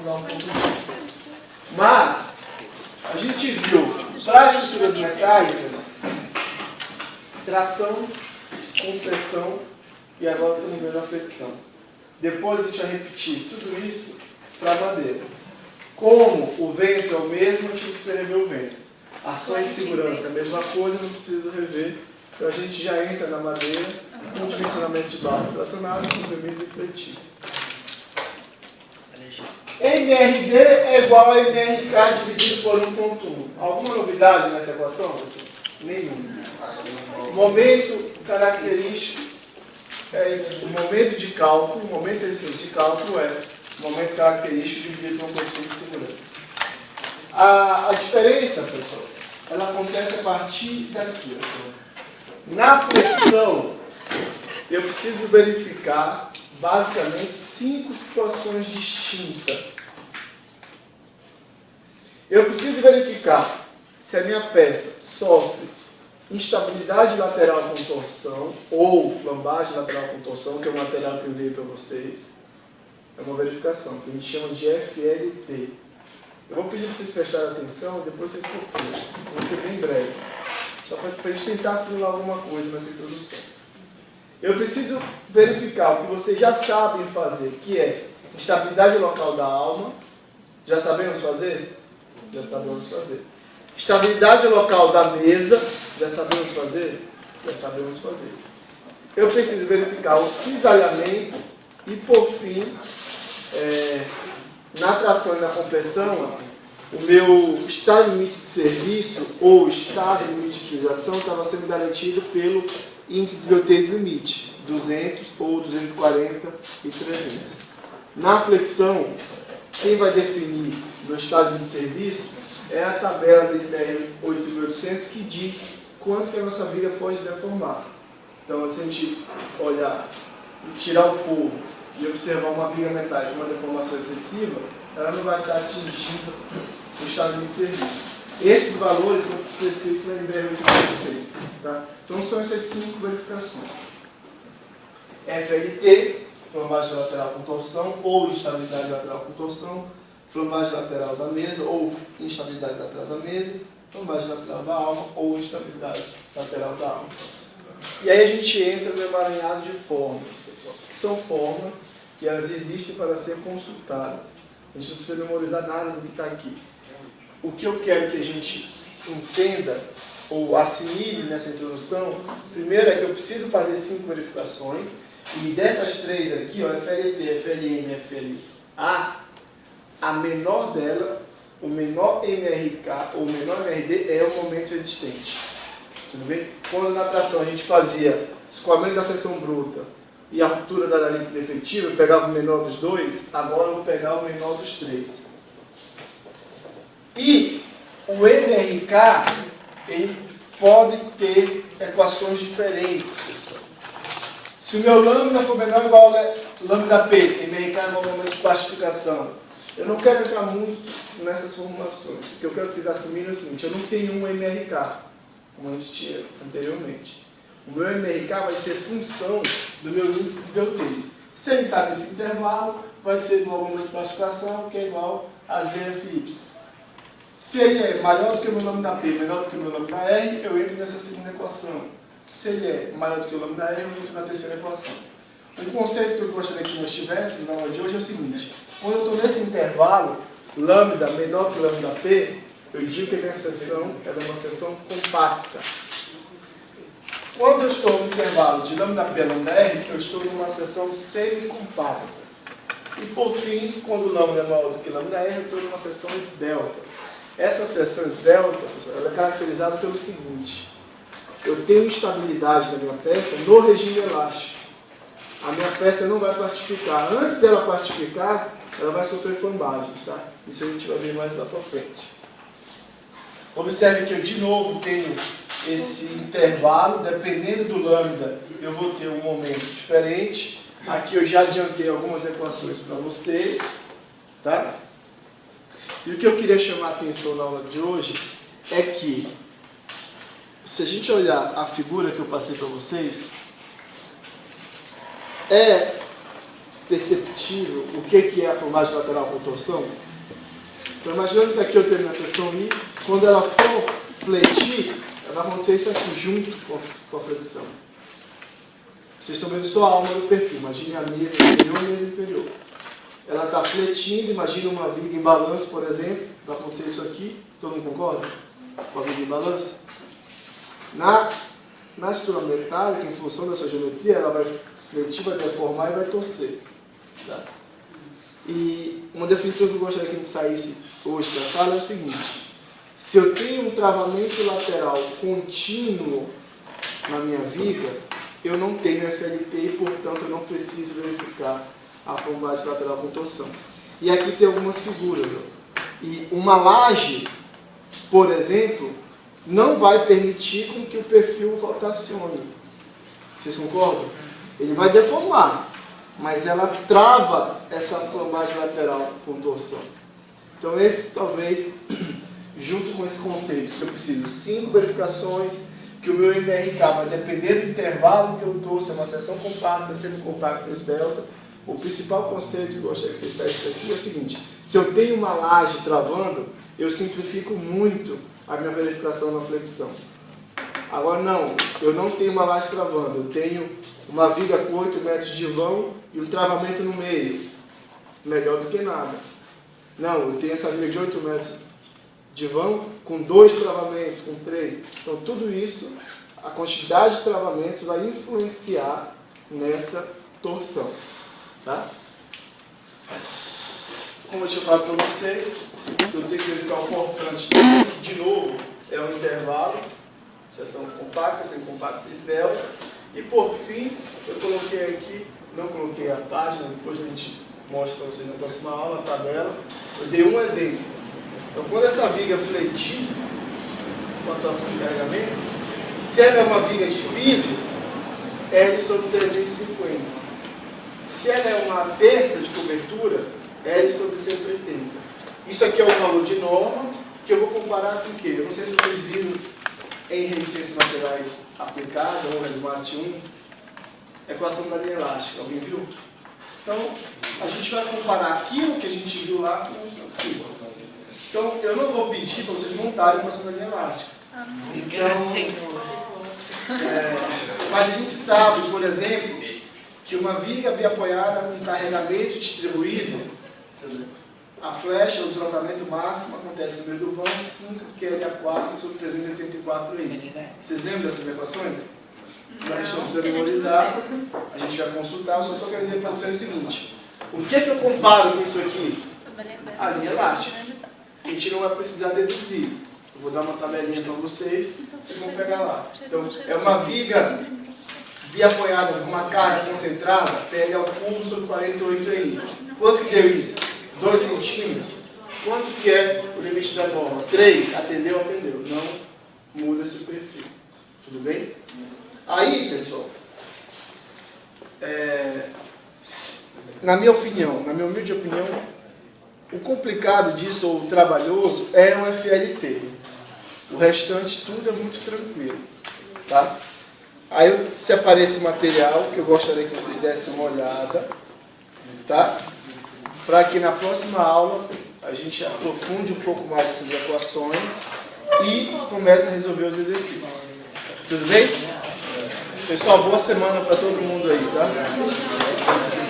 aprofundar um pouco disso. Mas, a gente viu, para as estruturas mecânicas, tração, compressão e agora estamos vendo a flexão. Depois a gente vai repetir tudo isso para a madeira. Como o vento é o mesmo, a gente não precisa rever o vento. Ações de segurança é a mesma coisa, não preciso rever. Então a gente já entra na madeira com dimensionamento de base tracionada, comprimidos e fletidos. MRD é igual a MRK dividido por 1.1. Alguma novidade nessa equação, pessoal? Nenhuma. Momento característico, o momento de cálculo, o momento existente de cálculo é o momento característico dividido por um coeficiente de segurança. A diferença, pessoal, ela acontece a partir daqui. Na flexão, eu preciso verificar basicamente 5 situações distintas. Eu preciso verificar se a minha peça sofre instabilidade lateral com torção ou flambagem lateral com torção, que é o material que eu enviei para vocês. É uma verificação que a gente chama de FLT. Eu vou pedir para vocês prestarem atenção e depois vocês procuram. Vou ser bem breve. Só para a gente tentar assimilar alguma coisa nessa introdução. Eu preciso verificar o que vocês já sabem fazer, que é instabilidade local da alma. Já sabemos fazer? Já sabemos fazer. Estabilidade local da mesa. Já sabemos fazer? Já sabemos fazer. Eu preciso verificar o cisalhamento e, por fim, na tração e na compressão, o meu estado limite de serviço ou estado limite de utilização estava sendo garantido pelo índice de VLTs limite, 200 ou 240 e 300. Na flexão, quem vai definir o meu estado limite de serviço é a tabela da NBR 8800 que diz quanto que a nossa viga pode deformar. Então, se a gente olhar e tirar o forro e observar uma viga metálica com uma deformação excessiva, ela não vai estar atingindo o estado limite de serviço. Esses valores são prescritos na NBR 8800. Tá? Então, são essas 5 verificações. FLT, flambagem lateral com torção ou instabilidade lateral com torção, flambagem lateral da mesa ou instabilidade lateral da mesa, flambagem lateral da alma ou instabilidade lateral da alma. E aí a gente entra no emaranhado de formas, pessoal, que são formas que elas existem para ser consultadas. A gente não precisa memorizar nada do que está aqui. O que eu quero que a gente entenda ou assimile nessa introdução, primeiro é que eu preciso fazer 5 verificações, e dessas 3 aqui, ó, FLT, FLM e FLA, a menor delas, o menor MRK ou o menor MRD é o momento existente. Tudo bem? Quando na tração a gente fazia escoamento da seção bruta e a ruptura da área líquida efetiva, eu pegava o menor dos 2, agora eu vou pegar o menor dos 3. E o MRK, ele pode ter equações diferentes, pessoal. Se o meu lambda for menor ou igual a lambda P, MRK é igual ao momento de classificação, eu não quero entrar muito nessas formulações. O que eu quero que vocês assimilem é o seguinte: eu não tenho um MRK, como a gente tinha anteriormente. O meu MRK vai ser função do meu índice de VLTs. Se ele está nesse intervalo, vai ser do momento de classificação, que é igual a ZFY. Se ele é maior do que o meu lambda P, menor do que o meu lambda R, eu entro nessa segunda equação. Se ele é maior do que o lambda R, eu entro na terceira equação. Um conceito que eu gostaria que nós tivéssemos na aula de hoje é o seguinte: quando eu estou nesse intervalo, lambda menor que lambda P, eu digo que a minha seção é uma seção compacta. Quando eu estou no intervalo de lambda P a lambda R, eu estou numa seção semi-compacta. E por fim, quando lambda é maior do que lambda R, eu estou numa seção esbelta. Essa seção esbelta, ela é caracterizada pelo seguinte: eu tenho instabilidade na minha peça no regime elástico. A minha peça não vai plastificar. Antes dela plastificar, ela vai sofrer flambagem, tá? Isso a gente vai ver mais lá para frente. Observe que eu, de novo, tenho esse intervalo. Dependendo do lambda, eu vou ter um momento diferente. Aqui eu já adiantei algumas equações para vocês, tá? E o que eu queria chamar a atenção na aula de hoje é que, se a gente olhar a figura que eu passei para vocês, é perceptível o que é a flambagem lateral com torção? Então, imaginando que aqui eu tenho na seção I, quando ela for fletir, vai acontecer isso aqui, junto com a flexão. Vocês estão vendo só a alma do perfil. Imagine a mesa inferior e a mesa inferior. Ela está fletindo, imagine uma viga em balanço, por exemplo. Vai acontecer isso aqui. Todo mundo concorda? Com a viga em balanço? Na estrutura metálica, em função da sua geometria, ela vai fletir, vai deformar e vai torcer. Tá? E uma definição que eu gostaria que a gente saísse hoje da sala é o seguinte: se eu tenho um travamento lateral contínuo na minha viga, eu não tenho FLT e, portanto, eu não preciso verificar a flambagem lateral com torção. E aqui tem algumas figuras. Ó. E uma laje, por exemplo, não vai permitir com que o perfil rotacione. Vocês concordam? Ele vai deformar, mas ela trava essa flambagem lateral com torção. Então, esse talvez, junto com esse conceito, que eu preciso 5 verificações, que o meu MRK vai depender do intervalo que eu torço, é uma seção compacta, semi-compacta ou esbelta. O principal conceito que eu gostaria que vocês saíssem aqui é o seguinte: se eu tenho uma laje travando, eu simplifico muito a minha verificação na flexão. Agora não, eu não tenho uma laje travando, eu tenho uma viga com 8 metros de vão e um travamento no meio. Melhor do que nada. Não, eu tenho essa viga de 8 metros de vão com 2 travamentos, com 3. Então tudo isso, a quantidade de travamentos vai influenciar nessa torção. Tá? Como eu tinha falado para vocês, eu tenho que verificar o cortante, de novo, é um intervalo, seção compacta, semi-compacta e esbelta. E por fim, eu coloquei aqui, não coloquei a página, depois a gente mostra para vocês na próxima aula, a tabela. Eu dei um exemplo. Então, quando essa viga fletir, com a atuação de carregamento, se ela é uma viga de piso, L sobre 350. Se ela é uma terça de cobertura, L sobre 180. Isso aqui é o valor de norma, que eu vou comparar com o quê? Eu não sei se vocês viram em resistências materiais aplicada, ou Resmate 1, equação da linha elástica. Alguém viu? Então, a gente vai comparar aquilo que a gente viu lá com isso aqui. Então, eu não vou pedir para vocês montarem a equação da linha elástica. Mas a gente sabe, por exemplo, que uma viga bem apoiada com carregamento distribuído, a flecha, o deslocamento máximo, acontece no meio do vão, 5 QLA4 sobre 384I. Vocês lembram dessas equações? Então, a gente não precisa memorizar, a gente vai consultar. Eu só estou querendo dizer para vocês o seguinte: o que eu comparo com isso aqui? A linha elástica. A gente não vai precisar deduzir. Eu vou dar uma tabelinha para vocês, vocês vão pegar lá. Então, é uma viga biapoiada com uma carga concentrada, PL ao cubo sobre 48I. Quanto que deu isso? 2 centímetros. Quanto que é o limite da norma? 3. Atendeu? Atendeu. Não muda esse perfil. Tudo bem? Aí, pessoal, na minha opinião, na minha humilde opinião, o complicado disso, ou o trabalhoso, é o FLT. O restante, tudo é muito tranquilo. Tá? Aí, se aparece material, que eu gostaria que vocês dessem uma olhada, tá? Para que na próxima aula a gente aprofunde um pouco mais essas equações e comece a resolver os exercícios. Tudo bem? Pessoal, boa semana para todo mundo aí, tá?